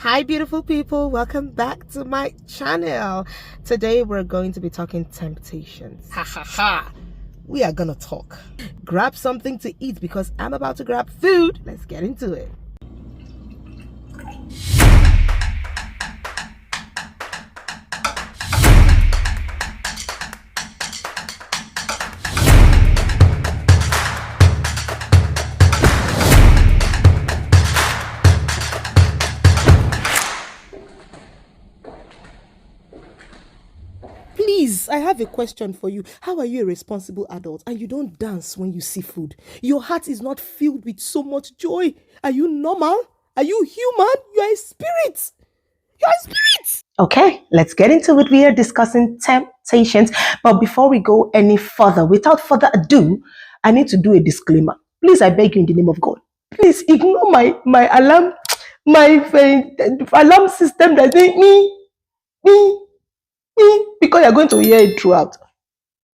Hi beautiful people, welcome back to my channel. Today we're going to be talking temptations. Ha ha ha. We are gonna talk. Grab something to eat because I'm about to grab food. Let's get into it. Please, I have a question for you. How are you a responsible adult and you don't dance when you see food? Your heart is not filled with so much joy. Are you normal? Are you human? You are a spirit. You are a spirit. Okay, let's get into it. We are discussing temptations. But before we go any further, without further ado, I need to do a disclaimer. Please, I beg you in the name of God. Please ignore my alarm, alarm system that say me, because you're going to hear it throughout.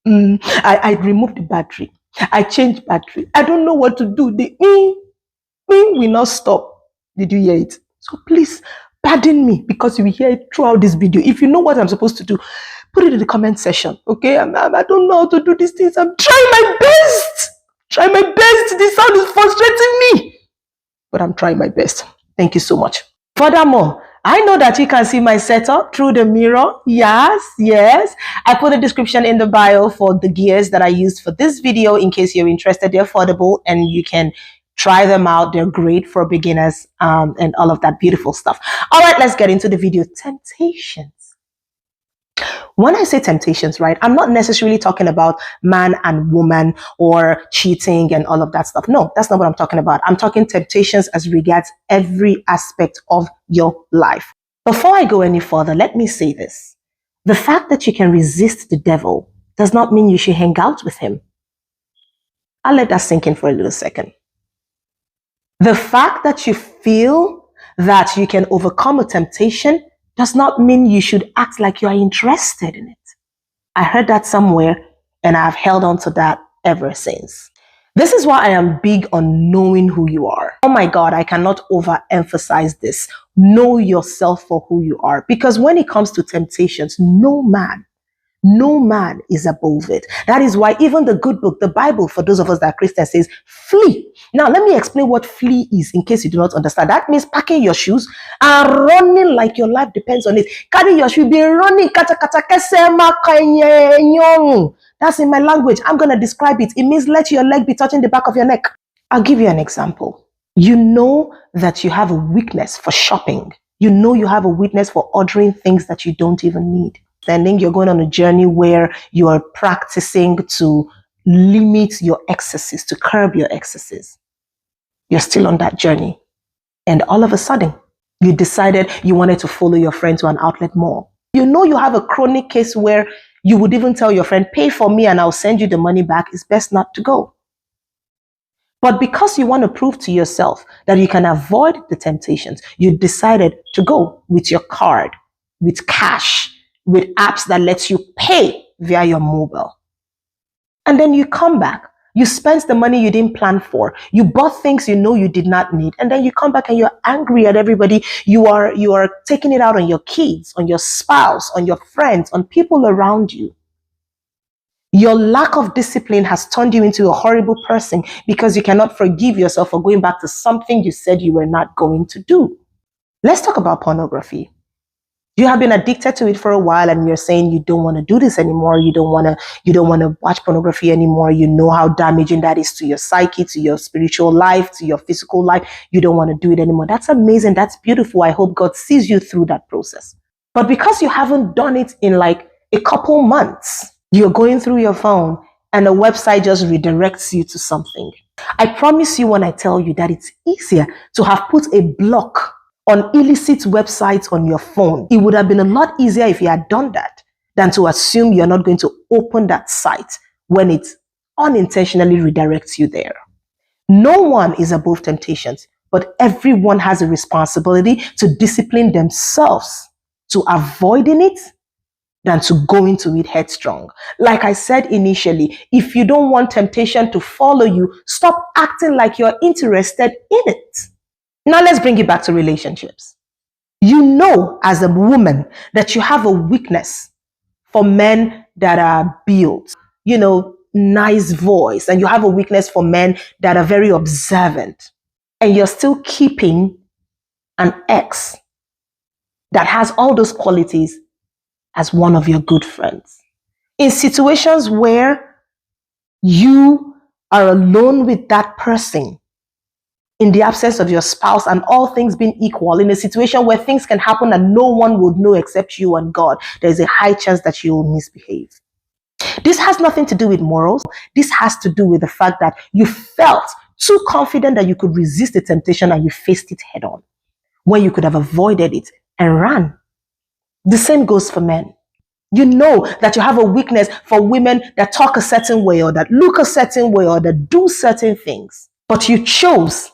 I removed the battery. I changed battery. I don't know what to do. The will not stop. Did you hear it? So please pardon me because you will hear it throughout this video. If you know what I'm supposed to do, put it in the comment section. Okay? I don't know how to do these things. I'm trying my best. Try my best. This sound is frustrating me. But I'm trying my best. Thank you so much. Furthermore, I know that you can see my setup through the mirror. Yes. I put a description in the bio for the gears that I used for this video in case you're interested. They're affordable and you can try them out. They're great for beginners and all of that beautiful stuff. All right, let's get into the video. Temptations. When I say temptations, right, I'm not necessarily talking about man and woman or cheating and all of that stuff. No, that's not what I'm talking about. I'm talking temptations as regards every aspect of your life. Before I go any further, let me say this. The fact that you can resist the devil does not mean you should hang out with him. I'll let that sink in for a little second. The fact that you feel that you can overcome a temptation does not mean you should act like you are interested in it. I heard that somewhere and I've held on to that ever since. This is why I am big on knowing who you are. Oh my God, I cannot overemphasize this. Know yourself for who you are. Because when it comes to temptations, no man is above it. That is why even the good book, the Bible, for those of us that are Christians, says flee. Now, let me explain what flee is in case you do not understand. That means packing your shoes and running like your life depends on it. Carry your shoes, be running. That's in my language. I'm going to describe it. It means let your leg be touching the back of your neck. I'll give you an example. You know that you have a weakness for shopping. You know you have a weakness for ordering things that you don't even need. Then you're going on a journey where you are practicing to limit your excesses, to curb your excesses. You're still on that journey. And all of a sudden, you decided you wanted to follow your friend to an outlet mall. You know you have a chronic case where you would even tell your friend, pay for me and I'll send you the money back. It's best not to go. But because you want to prove to yourself that you can avoid the temptations, you decided to go with your card, with cash, with apps that lets you pay via your mobile. And then you come back. You spent the money you didn't plan for. You bought things you know you did not need. And then you come back and you're angry at everybody. You are taking it out on your kids, on your spouse, on your friends, on people around you. Your lack of discipline has turned you into a horrible person because you cannot forgive yourself for going back to something you said you were not going to do. Let's talk about pornography. You have been addicted to it for a while and you're saying you don't want to do this anymore. You don't want to watch pornography anymore. You know how damaging that is to your psyche, to your spiritual life, to your physical life. You don't want to do it anymore. That's amazing. That's beautiful. I hope God sees you through that process. But because you haven't done it in like a couple months, you're going through your phone and a website just redirects you to something. I promise you when I tell you that it's easier to have put a block on illicit websites on your phone. It would have been a lot easier if you had done that than to assume you're not going to open that site when it unintentionally redirects you there. No one is above temptations, but everyone has a responsibility to discipline themselves to avoiding it than to go into it headstrong. Like I said initially, if you don't want temptation to follow you, stop acting like you're interested in it. Now let's bring it back to relationships. You know as a woman that you have a weakness for men that are built, nice voice, and you have a weakness for men that are very observant, and you're still keeping an ex that has all those qualities as one of your good friends. In situations where you are alone with that person, in the absence of your spouse and all things being equal, in a situation where things can happen and no one would know except you and God, there's a high chance that you will misbehave. This has nothing to do with morals. This has to do with the fact that you felt too confident that you could resist the temptation and you faced it head on, when you could have avoided it and ran. The same goes for men. You know that you have a weakness for women that talk a certain way or that look a certain way or that do certain things, but you chose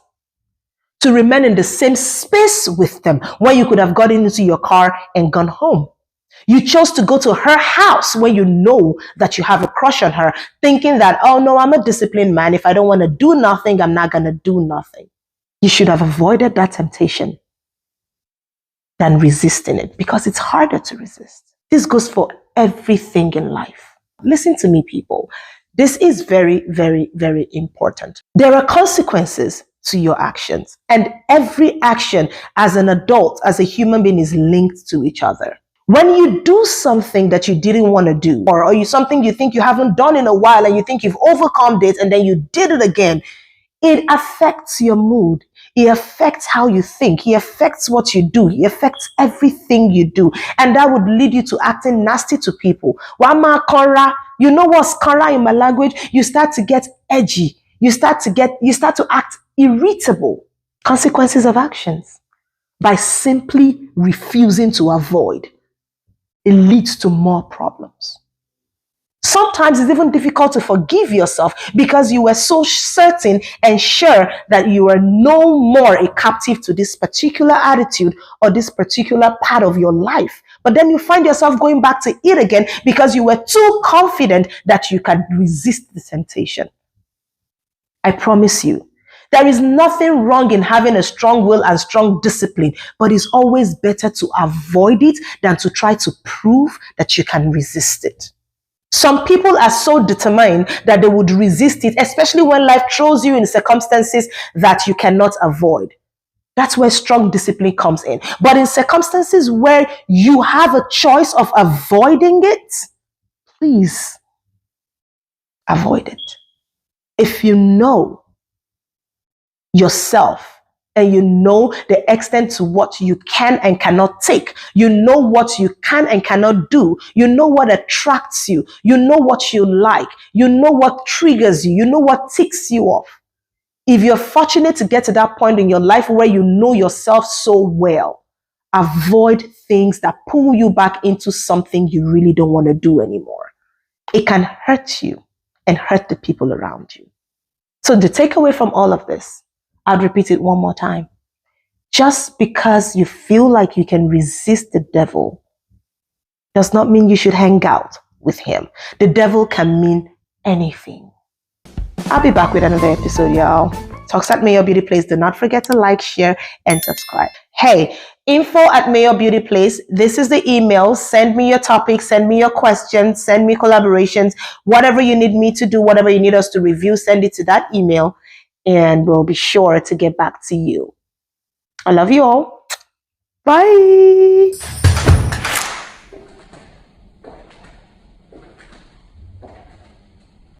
to remain in the same space with them when you could have gotten into your car and gone home. You chose to go to her house when you know that you have a crush on her, thinking that, oh no, I'm a disciplined man. If I don't want to do nothing, I'm not going to do nothing. You should have avoided that temptation than resisting it, because it's harder to resist. This goes for everything in life. Listen to me, people. This is very, very, very important. There are consequences to your actions, and every action as an adult, as a human being, is linked to each other. When you do something that you didn't want to do, or something you think you haven't done in a while and you think you've overcome it and then you did it again, it affects your mood. It affects how you think. It affects what you do. It affects everything you do. And that would lead you to acting nasty to people. Wama kora, you know what's kora in my language? You start to get edgy. You start to act irritable. Consequences of actions. By simply refusing to avoid, it leads to more problems. Sometimes it's even difficult to forgive yourself because you were so certain and sure that you are no more a captive to this particular attitude or this particular part of your life. But then you find yourself going back to it again because you were too confident that you can resist the temptation. I promise you, there is nothing wrong in having a strong will and strong discipline, but it's always better to avoid it than to try to prove that you can resist it. Some people are so determined that they would resist it, especially when life throws you in circumstances that you cannot avoid. That's where strong discipline comes in. But in circumstances where you have a choice of avoiding it, please avoid it. If you know yourself and you know the extent to what you can and cannot take, you know what you can and cannot do, you know what attracts you, you know what you like, you know what triggers you, you know what ticks you off. If you're fortunate to get to that point in your life where you know yourself so well, avoid things that pull you back into something you really don't want to do anymore. It can hurt you and hurt the people around you. So the takeaway from all of this, I'd repeat it one more time. Just because you feel like you can resist the devil does not mean you should hang out with him. The devil can mean anything. I'll be back with another episode, y'all. Talks at Mayowa Beauty Place. Do not forget to like, share, and subscribe. Hey, info@Mayowa Beauty Place. This is the email. Send me your topics, send me your questions, send me collaborations, whatever you need me to do, whatever you need us to review, send it to that email, and we'll be sure to get back to you. I love you all. Bye.